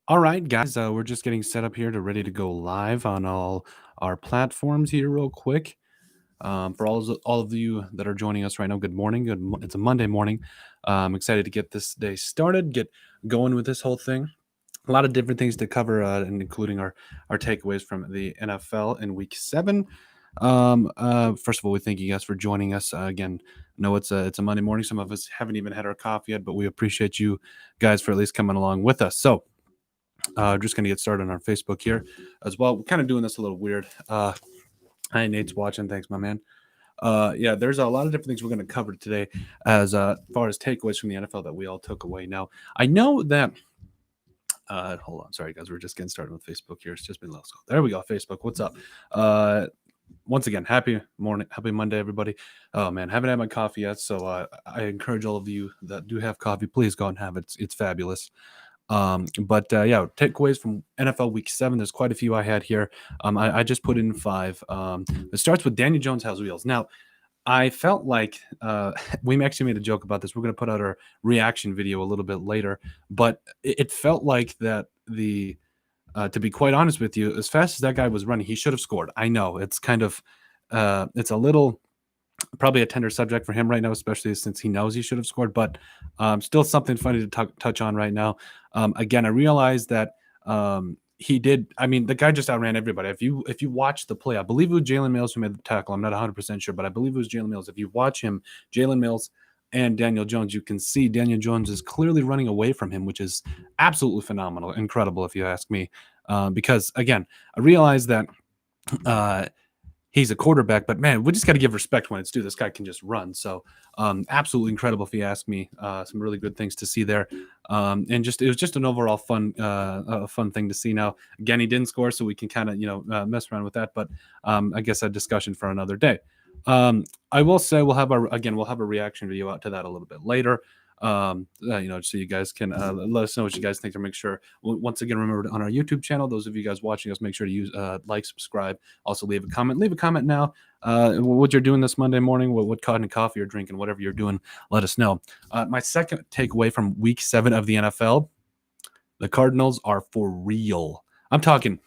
All right, guys, we're just getting set up here to ready to go live on all our platforms here, real quick. For all of you that are joining us right now, good morning. It's a Monday morning. I'm excited to get this day started, get going with this whole thing. A lot of different things to cover, and including our takeaways from the NFL in Week 7. First of all, we thank you guys for joining us again. No, it's a Monday morning. Some of us haven't even had our coffee yet, but we appreciate you guys for at least coming along with us. So just going to get started on our Facebook here as well. We're kind of doing this a little weird. Hi, Nate's watching. Thanks, my man. Yeah, there's a lot of different things we're going to cover today as far as takeaways from the NFL that we all took away. Now, I know that. Hold on, sorry guys, we're just getting started with Facebook here. It's just been a little slow. There we go. Facebook, what's up? Once again, happy morning, happy Monday, everybody. Oh man, haven't had my coffee yet, so I encourage all of you that do have coffee, please go and have it. It's fabulous. But yeah, takeaways from NFL Week 7. There's quite a few I had here. I just put in 5. It starts with Daniel Jones has wheels. Now, I felt like we actually made a joke about this. We're going to put out our reaction video a little bit later, but it felt like that to be quite honest with you, as fast as that guy was running, he should have scored. I know it's kind of it's a little probably a tender subject for him right now, especially since he knows he should have scored. But still something funny to touch on right now. Again, I realized that he did. I mean, the guy just outran everybody. If you watch the play, I believe it was Jalen Mills who made the tackle. I'm not 100% sure, but I believe it was Jalen Mills. If you watch him, Jalen Mills and Daniel Jones, you can see Daniel Jones is clearly running away from him, which is absolutely phenomenal, incredible, if you ask me. Because again, I realized that. He's a quarterback, but man, we just got to give respect when it's due. This guy can just run. So, absolutely incredible if you ask me. Some really good things to see there, and just it was just an overall fun thing to see. Now, again, he didn't score, so we can kind of mess around with that. But I guess a discussion for another day. I will say we'll have a reaction video out to that a little bit later. So you guys can let us know what you guys think, to make sure. Once again, remember on our YouTube channel, those of you guys watching us, make sure to use like, subscribe, also leave a comment. Leave a comment now. What you're doing this Monday morning, what kind of coffee you're drinking, whatever you're doing, let us know. My second takeaway from Week 7 of the NFL: the Cardinals are for real. I'm talking.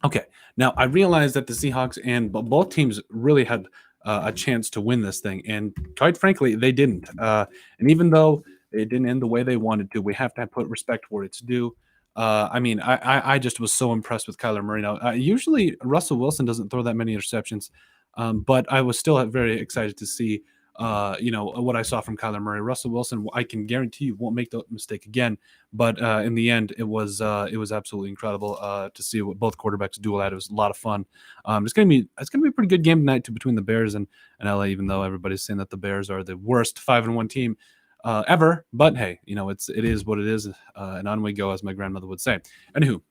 Okay, now I realize that the Seahawks and both teams really had a chance to win this thing, and quite frankly, they didn't. And even though it didn't end the way they wanted to, we have to put respect where it's due. I mean, I just was so impressed with Kyler Murray. Now, usually Russell Wilson doesn't throw that many interceptions, but I was still very excited to see, what I saw from Kyler Murray. Russell Wilson, I can guarantee you won't make the mistake again. But in the end, it was absolutely incredible to see what both quarterbacks do. It was a lot of fun. It's gonna be a pretty good game tonight between the Bears and LA. Even though everybody's saying that the Bears are the worst 5-1 team ever, but hey, it is what it is, and on we go, as my grandmother would say. Anywho,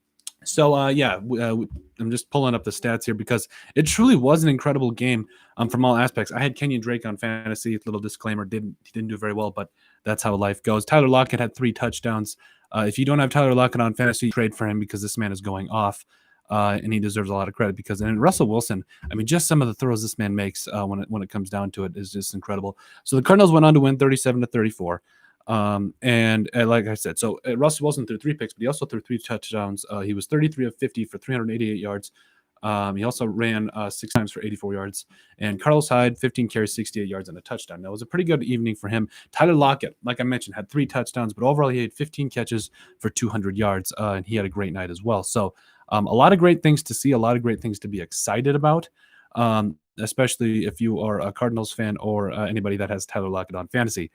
so I'm just pulling up the stats here because it truly was an incredible game from all aspects. I had Kenyon Drake on fantasy. Little disclaimer: he didn't do very well, but that's how life goes. Tyler Lockett had 3 touchdowns. If you don't have Tyler Lockett on fantasy, trade for him, because this man is going off. And he deserves a lot of credit, because and Russell Wilson, I mean, just some of the throws this man makes when it comes down to it is just incredible. So the Cardinals went on to win 37-34. And like I said, so Russell Wilson threw 3 picks, but he also threw 3 touchdowns. He was 33 of 50 for 388 yards. He also ran 6 times for 84 yards. And Carlos Hyde, 15 carries, 68 yards, and a touchdown. Now, it was a pretty good evening for him. Tyler Lockett, like I mentioned, had 3 touchdowns, but overall he had 15 catches for 200 yards, and he had a great night as well. So a lot of great things to see, a lot of great things to be excited about. Especially if you are a Cardinals fan or anybody that has Tyler Lockett on fantasy.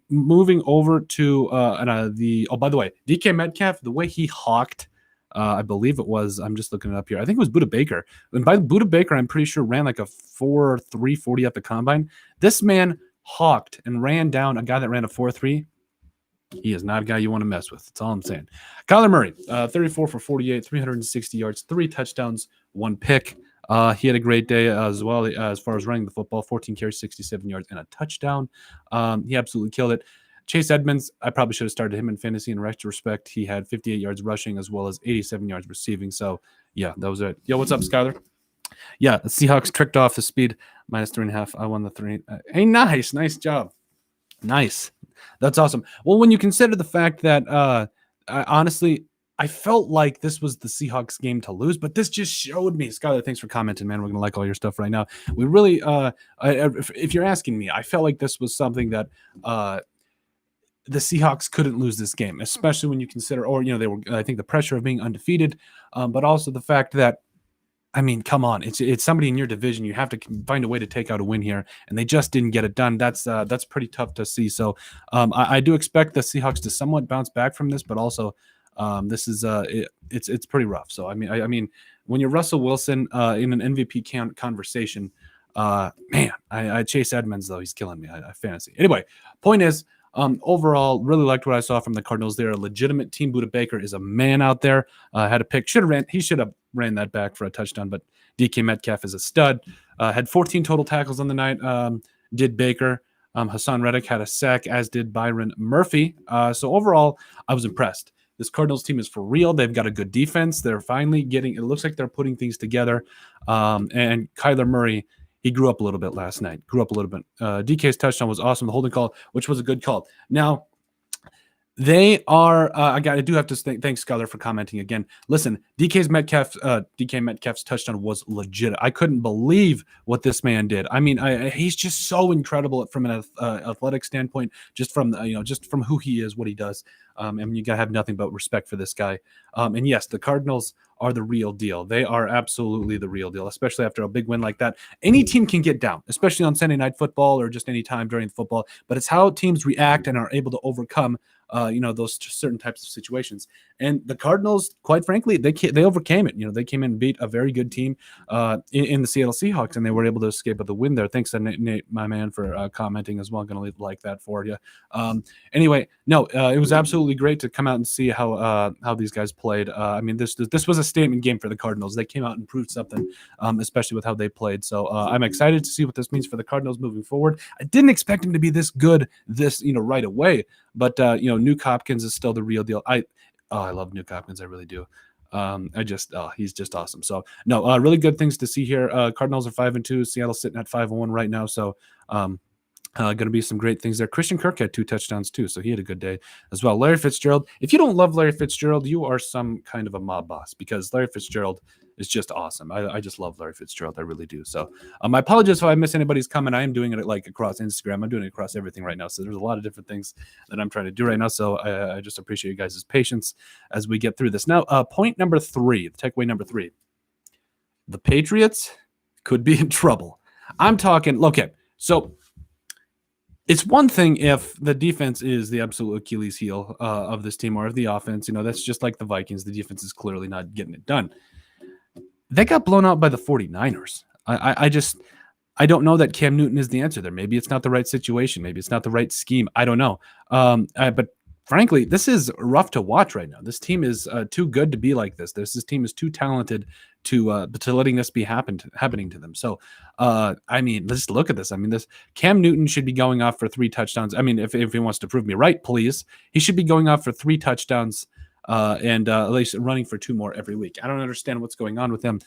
Moving over to by the way, DK Metcalf, the way he hawked, I believe it was, I'm just looking it up here, I think it was Buda Baker. And by Buda Baker, I'm pretty sure ran like a 4.340 at the combine. This man hawked and ran down a guy that ran a 4.3. He is not a guy you want to mess with. That's all I'm saying. Kyler Murray, 34 for 48, 360 yards, 3 touchdowns, 1 pick. He had a great day as well as far as running the football: 14 carries, 67 yards, and a touchdown. He absolutely killed it. Chase Edmonds, I probably should have started him in fantasy in retrospect. He had 58 yards rushing as well as 87 yards receiving. So, yeah, that was it. Yo, what's up, Skyler? Yeah, the Seahawks tricked off the speed, -3.5. I won the 3. Hey, nice job. Nice. That's awesome. Well, when you consider the fact that honestly, I felt like this was the Seahawks game to lose, but this just showed me. Skylar, thanks for commenting, man. We're gonna like all your stuff right now. We really, if you're asking me, I felt like this was something that the Seahawks couldn't lose this game, especially when you consider, or they were. I think the pressure of being undefeated, but also the fact that, I mean, come on, it's somebody in your division. You have to find a way to take out a win here, and they just didn't get it done. That's pretty tough to see. So I do expect the Seahawks to somewhat bounce back from this, but also this is it's pretty rough. So I mean, when you're Russell Wilson in an MVP conversation, man, I Chase Edmonds though, he's killing me. I fantasy anyway. Point is. Overall, really liked what I saw from the Cardinals. They're a legitimate team. Budda Baker is a man out there. Had a pick. He should have ran that back for a touchdown, but DK Metcalf is a stud. Had 14 total tackles on the night. Did Baker. Hassan Reddick had a sack, as did Byron Murphy. So overall, I was impressed. This Cardinals team is for real. They've got a good defense. They're finally it looks like they're putting things together. And Kyler Murray, he grew up a little bit last night. DK's touchdown was awesome. The holding call, which was a good call. Now, they are. I do have to thank Skyler for commenting again. Listen, DK Metcalf's touchdown was legit. I couldn't believe what this man did. I mean, he's just so incredible from an athletic standpoint. Just from who he is, what he does. And you gotta have nothing but respect for this guy. And yes, the Cardinals are the real deal. They are absolutely the real deal, especially after a big win like that. Any team can get down, especially on Sunday Night Football or just any time during the football. But it's how teams react and are able to overcome those certain types of situations. And the Cardinals, quite frankly, they overcame it. They came in and beat a very good team in the Seattle Seahawks, and they were able to escape with a win there. Thanks to Nate, my man, for commenting as well. I'm going to like that for you. Anyway, no, it was absolutely great to come out and see how these guys played. I mean, this was a statement game for the Cardinals. They came out and proved something, especially with how they played. So I'm excited to see what this means for the Cardinals moving forward. I didn't expect him to be this good right away, but Nuke Hopkins is still the real deal. I love Nuke Hopkins. I really do. He's just awesome. So no, really good things to see here. Cardinals are 5-2. Seattle's sitting at 5-1 right now. So going to be some great things there. Christian Kirk had 2 touchdowns too, so he had a good day as well. Larry Fitzgerald. If you don't love Larry Fitzgerald, you are some kind of a mob boss, because Larry Fitzgerald is just awesome. I just love Larry Fitzgerald. I really do. So I apologize if I miss anybody's comment. I am doing it like across Instagram. I'm doing it across everything right now. So there's a lot of different things that I'm trying to do right now. So I just appreciate you guys' patience as we get through this. Now, point number 3, takeaway number 3. The Patriots could be in trouble. I'm talking, okay, so it's one thing if the defense is the absolute Achilles heel of this team, or of the offense. That's just like the Vikings. The defense is clearly not getting it done. They got blown out by the 49ers. I don't know that Cam Newton is the answer there. Maybe it's not the right situation. Maybe it's not the right scheme. I don't know. But frankly, this is rough to watch right now. This team is too good to be like this. This team is too talented to letting this be happening to them. So, I mean, let's look at this. I mean, this Cam Newton should be going off for 3 touchdowns. I mean, if he wants to prove me right, please. He should be going off for 3 touchdowns and at least running for 2 more every week. I don't understand what's going on with him.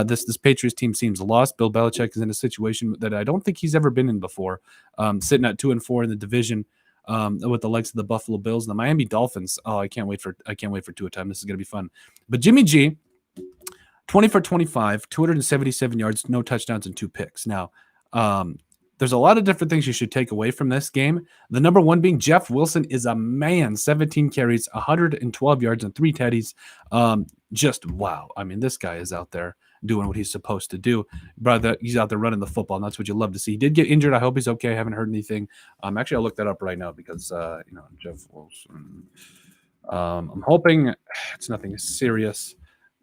This Patriots team seems lost. Bill Belichick is in a situation that I don't think he's ever been in before, sitting at 2-4 in the division. With the likes of the Buffalo Bills and the Miami Dolphins. Oh, I can't wait for Tua time. This is going to be fun. But Jimmy G, 20 for 25, 277 yards, no touchdowns, and 2 picks. Now, there's a lot of different things you should take away from this game. The number one being Jeff Wilson is a man. 17 carries, 112 yards, and 3 teddies. Just wow. I mean, this guy is out there doing what he's supposed to do. Brother, he's out there running the football, and that's what you love to see. He did get injured. I hope he's okay. I haven't heard anything. Actually, I'll look that up right now because Jeff Wilson. I'm hoping it's nothing serious.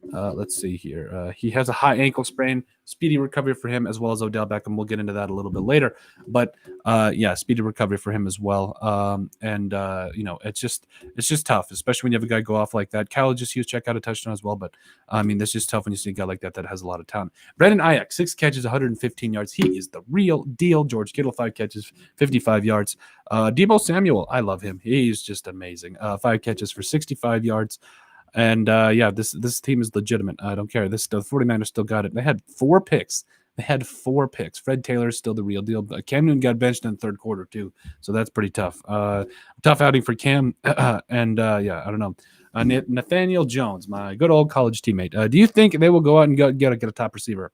Let's see here. He has a high ankle sprain. Speedy recovery for him, as well as Odell Beckham. We'll get into that a little bit later. But speedy recovery for him as well. It's just tough, especially when you have a guy go off like that. Kyle just used check out a touchdown as well. But I mean, that's just tough when you see a guy like that has a lot of talent. Brandon Ayuk, 6 catches, 115 yards. He is the real deal. George Kittle, 5 catches, 55 yards. Deebo Samuel, I love him. He's just amazing. 5 catches for 65 yards. And this team is legitimate. I don't care. The 49ers still got it. They had 4 picks. Fred Taylor is still the real deal. But Cam Newton got benched in the 3rd quarter too, so that's pretty tough. Tough outing for Cam. I don't know. Nathaniel Jones, my good old college teammate. Do you think they will go out and get a top receiver?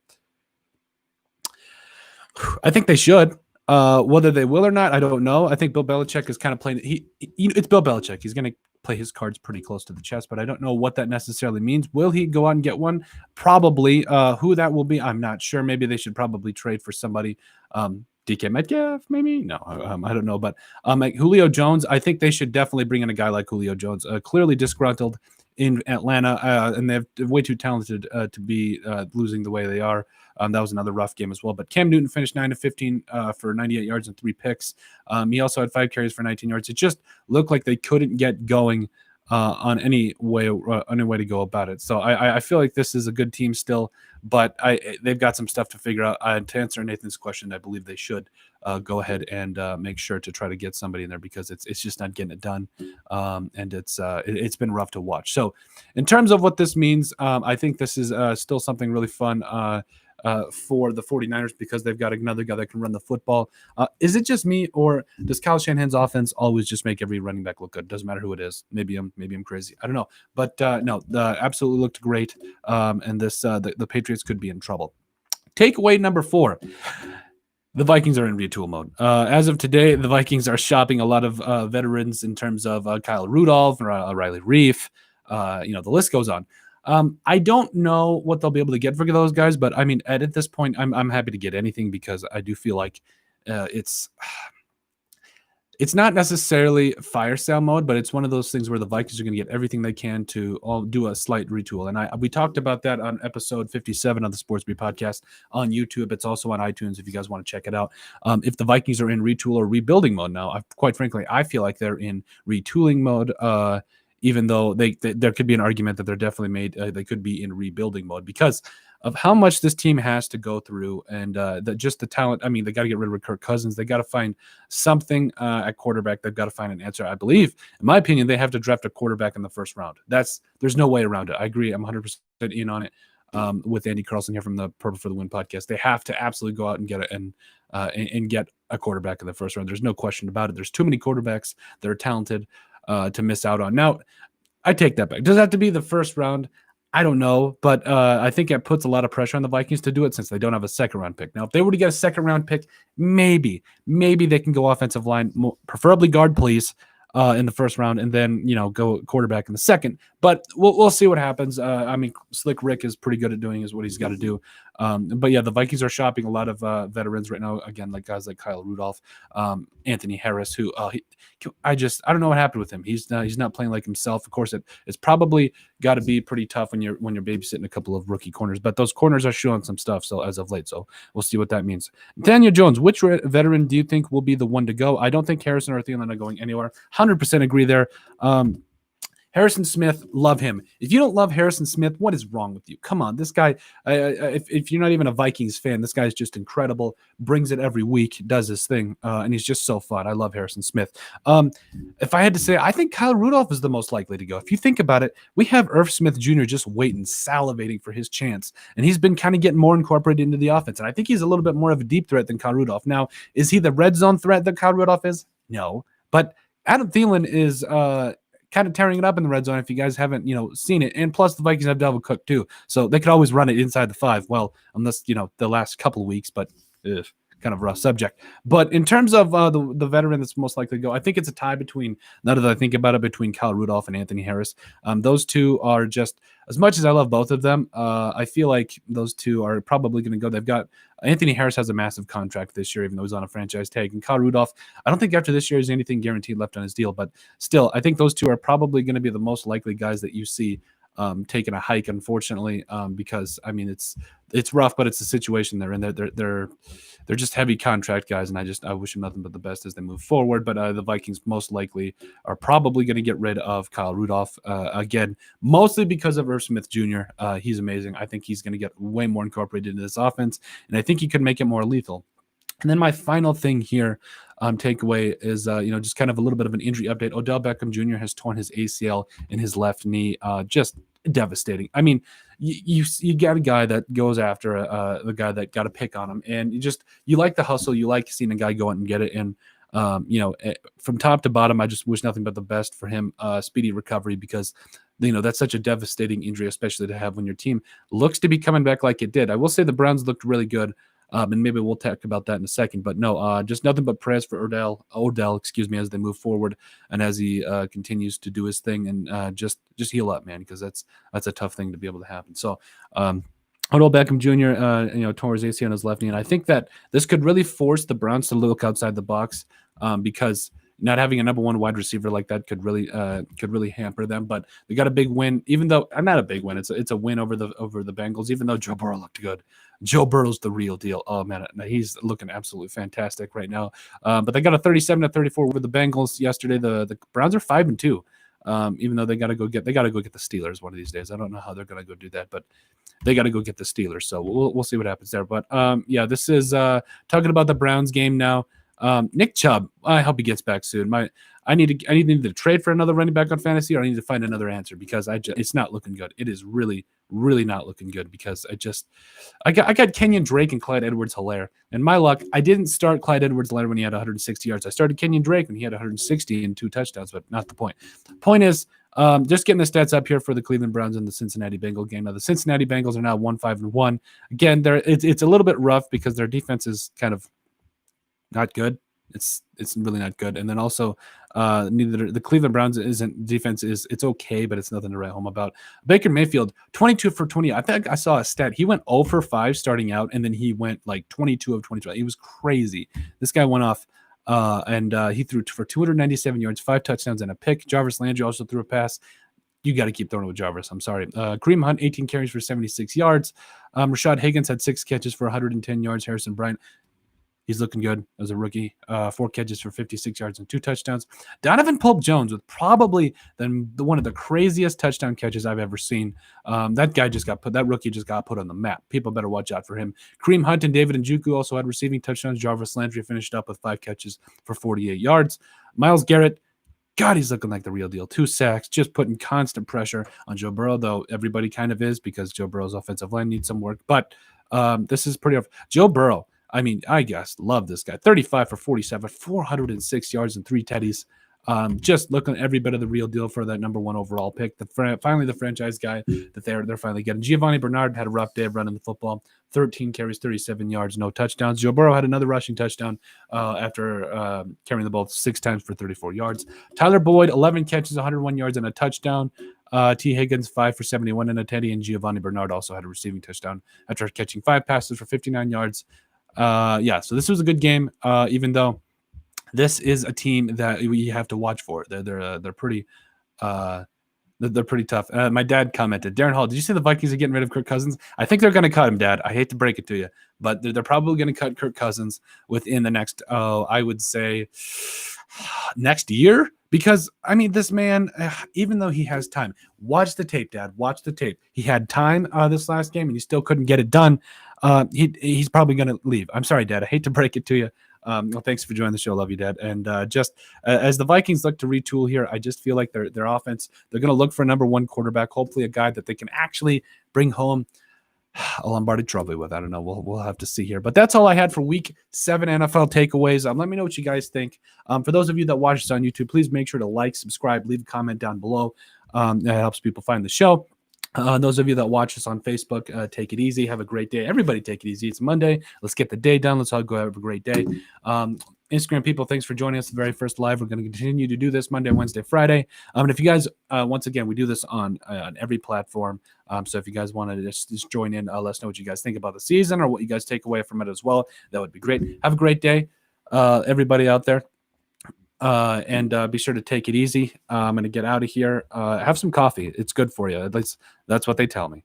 I think they should. Whether they will or not, I don't know. I think Bill Belichick is kind of playing. It's Bill Belichick. He's going to play his cards pretty close to the chest, but I don't know what that necessarily means. Will he go out and get one? Probably. Who that will be, I'm not sure. Maybe they should probably trade for somebody. DK Metcalf, maybe? No, I don't know. But like Julio Jones, I think they should definitely bring in a guy like Julio Jones. Clearly disgruntled in Atlanta, and they're way too talented to be losing the way they are. That was another rough game as well. But Cam Newton finished 9 of 15 for 98 yards and 3 picks. He also had 5 carries for 19 yards. It just looked like they couldn't get going on any way to go about it. So I feel like this is a good team still, but they've got some stuff to figure out. To answer Nathan's question, I believe they should go ahead and make sure to try to get somebody in there because it's just not getting it done, and it's been rough to watch. So in terms of what this means, I think this is still something really fun for the 49ers because they've got another guy that can run the football. Is it just me, or does Kyle Shanahan's offense always just make every running back look good? Doesn't matter who it is. Maybe I'm crazy. I don't know. But no, absolutely looked great. And this the Patriots could be in trouble. Takeaway number 4. The Vikings are in retool mode. As of today, the Vikings are shopping a lot of veterans in terms of Kyle Rudolph, Riley Reif. The list goes on. I don't know what they'll be able to get for those guys, but I mean, at this point, I'm happy to get anything because I do feel like it's not necessarily fire sale mode, but it's one of those things where the Vikings are going to get everything they can to all do a slight retool. And we talked about that on episode 57 of the Sports Beat podcast on YouTube. It's also on iTunes if you guys want to check it out. If the Vikings are in retool or rebuilding mode now, quite frankly, I feel like they're in retooling mode. Even though there could be an argument that they're definitely they could be in rebuilding mode because of how much this team has to go through and just the talent. I mean, they got to get rid of Kirk Cousins. They got to find something at quarterback. They've got to find an answer. I believe, in my opinion, they have to draft a quarterback in the first round. There's no way around it. I agree. I'm 100% in on it with Andy Carlson here from the Purple for the Win podcast. They have to absolutely go out and get it and get a quarterback in the first round. There's no question about it. There's too many quarterbacks that are talented to miss out on. Now, I take that back. Does it have to be the first round? I don't know, but I think it puts a lot of pressure on the Vikings to do it since they don't have a second-round pick. Now, if they were to get a second-round pick, maybe they can go offensive line, preferably guard, please, in the first round, and then go quarterback in the second. But we'll see what happens. I mean, Slick Rick is pretty good at doing what he's got to do. But yeah, the Vikings are shopping a lot of veterans right now. Again, like guys like Kyle Rudolph, Anthony Harris, who I don't know what happened with him. He's not playing like himself. Of course, it's probably got to be pretty tough when you're babysitting a couple of rookie corners. But those corners are showing some stuff. So as of late, so we'll see what that means. Daniel Jones, which veteran do you think will be the one to go? I don't think Harrison or Thielen are going anywhere. 100% agree there. Harrison Smith, love him. If you don't love Harrison Smith, what is wrong with you? Come on, this guy, if you're not even a Vikings fan, this guy is just incredible, brings it every week, does his thing, and he's just so fun. I love Harrison Smith. If I had to say, I think Kyle Rudolph is the most likely to go. If you think about it, we have Irv Smith Jr. just waiting, salivating for his chance, and he's been kind of getting more incorporated into the offense, and I think he's a little bit more of a deep threat than Kyle Rudolph. Now, is he the red zone threat that Kyle Rudolph is? No, but Adam Thielen is kind of tearing it up in the red zone if you guys haven't, seen it. And plus the Vikings have Dalvin Cook too. So they could always run it inside the 5. Well, unless, the last couple of weeks, but kind of a rough subject. But in terms of the veteran that's most likely to go, I think it's a tie between, now that I think about it, between Kyle Rudolph and Anthony Harris. Those two are just, as much as I love both of them, I feel like those two are probably going to go. They've got, Anthony Harris has a massive contract this year, even though he's on a franchise tag. And Kyle Rudolph, I don't think after this year there's anything guaranteed left on his deal. But still, I think those two are probably going to be the most likely guys that you see taking a hike, unfortunately, because I mean it's rough, but it's the situation they're in. They're just heavy contract guys, and I wish them nothing but the best as they move forward. But the Vikings most likely are probably going to get rid of Kyle Rudolph again, mostly because of Irv Smith Jr. He's amazing. I think he's going to get way more incorporated into this offense, and I think he could make it more lethal. And then my final thing here, takeaway is, just kind of a little bit of an injury update. Odell Beckham Jr. has torn his ACL in his left knee. Just devastating. I mean, you got a guy that goes after the guy that got a pick on him, and you like the hustle. You like seeing a guy go out and get it. And From top to bottom, I just wish nothing but the best for him. Speedy recovery, because that's such a devastating injury, especially to have when your team looks to be coming back like it did. I will say the Browns looked really good. And maybe we'll talk about that in a second. But no, just nothing but prayers for Odell, excuse me, as they move forward and as he continues to do his thing, and just heal up, man, because that's a tough thing to be able to happen. So, Odell Beckham Jr., tore his ACL on his left knee, and I think that this could really force the Browns to look outside the box, because not having a number one wide receiver like that could really hamper them. But they got a big win, even though not a big win. It's a win over the Bengals, even though Joe Burrow looked good. Joe Burrow's the real deal. Oh man, he's looking absolutely fantastic right now. But they got a 37-34 over the Bengals yesterday. The Browns are 5-2. Even though they got to go get the Steelers one of these days. I don't know how they're going to go do that, but they got to go get the Steelers. So we'll see what happens there. But this is talking about the Browns game now. Nick Chubb, I hope he gets back soon. I need to trade for another running back on fantasy, or I need to find another answer, because it's not looking good. It is really, really not looking good, because I got Kenyon Drake and Clyde Edwards-Helaire. And my luck, I didn't start Clyde Edwards-Helaire when he had 160 yards. I started Kenyon Drake when he had 160 and 2 touchdowns, but not the point. Point is, just getting the stats up here for the Cleveland Browns and the Cincinnati Bengals game. Now, the Cincinnati Bengals are now 1-5-1. Again, it's a little bit rough because their defense is kind of not good. It's really not good. And then also, neither the Cleveland Browns defense it's okay, but it's nothing to write home about. Baker Mayfield, 22 for 20. I think I saw a stat. He went 0 for 5 starting out, and then he went like 22 of 22. It was crazy. This guy went off, and he threw for 297 yards, 5 touchdowns, and a pick. Jarvis Landry also threw a pass. You got to keep throwing with Jarvis. I'm sorry. Kareem Hunt, 18 carries for 76 yards. Rashad Higgins had 6 catches for 110 yards. Harrison Bryant, he's looking good as a rookie. 4 catches for 56 yards and 2 touchdowns. Donovan Pope-Jones with probably one of the craziest touchdown catches I've ever seen. That rookie just got put on the map. People better watch out for him. Kareem Hunt and David Njoku also had receiving touchdowns. Jarvis Landry finished up with 5 catches for 48 yards. Myles Garrett, God, he's looking like the real deal. 2 sacks, just putting constant pressure on Joe Burrow, though everybody kind of is, because Joe Burrow's offensive line needs some work. But this is pretty rough. Joe Burrow, I mean, I guess, love this guy. 35 for 47, 406 yards and 3 teddies. Just looking every bit of the real deal for that number 1 overall pick. Finally, the franchise guy that they're finally getting. Giovanni Bernard had a rough day of running the football. 13 carries, 37 yards, no touchdowns. Joe Burrow had another rushing touchdown after carrying the ball 6 times for 34 yards. Tyler Boyd, 11 catches, 101 yards, and a touchdown. T. Higgins, 5 for 71 and a teddy. And Giovanni Bernard also had a receiving touchdown after catching 5 passes for 59 yards. So this was a good game, even though this is a team that we have to watch for. They're pretty tough. My dad commented, Darren Hall, did you see the Vikings are getting rid of Kirk Cousins? I think they're going to cut him, Dad. I hate to break it to you, but they're probably going to cut Kirk Cousins within the next, I would say, next year. Because, I mean, this man, even though he has time, watch the tape, Dad. Watch the tape. He had time this last game, and he still couldn't get it done. He's probably going to leave. I'm sorry, Dad. I hate to break it to you. Well, thanks for joining the show. Love you, Dad. And as the Vikings look to retool here, I just feel like their offense, they're going to look for a number 1 quarterback, hopefully a guy that they can actually bring home a Lombardi trophy with. I don't know. We'll have to see here. But that's all I had for Week 7 NFL takeaways. Let me know what you guys think. For those of you that watch us on YouTube, please make sure to like, subscribe, leave a comment down below. That helps people find the show. Those of you that watch us on Facebook, take it easy. Have a great day. Everybody take it easy. It's Monday. Let's get the day done. Let's all go have a great day. Instagram people, thanks for joining us the very first live. We're going to continue to do this Monday, Wednesday, Friday. And if you guys, once again, we do this on every platform. So if you guys want to just join in, let us know what you guys think about the season or what you guys take away from it as well. That would be great. Have a great day, everybody out there. And be sure to take it easy. I'm going to get out of here. Have some coffee. It's good for you. At least that's what they tell me.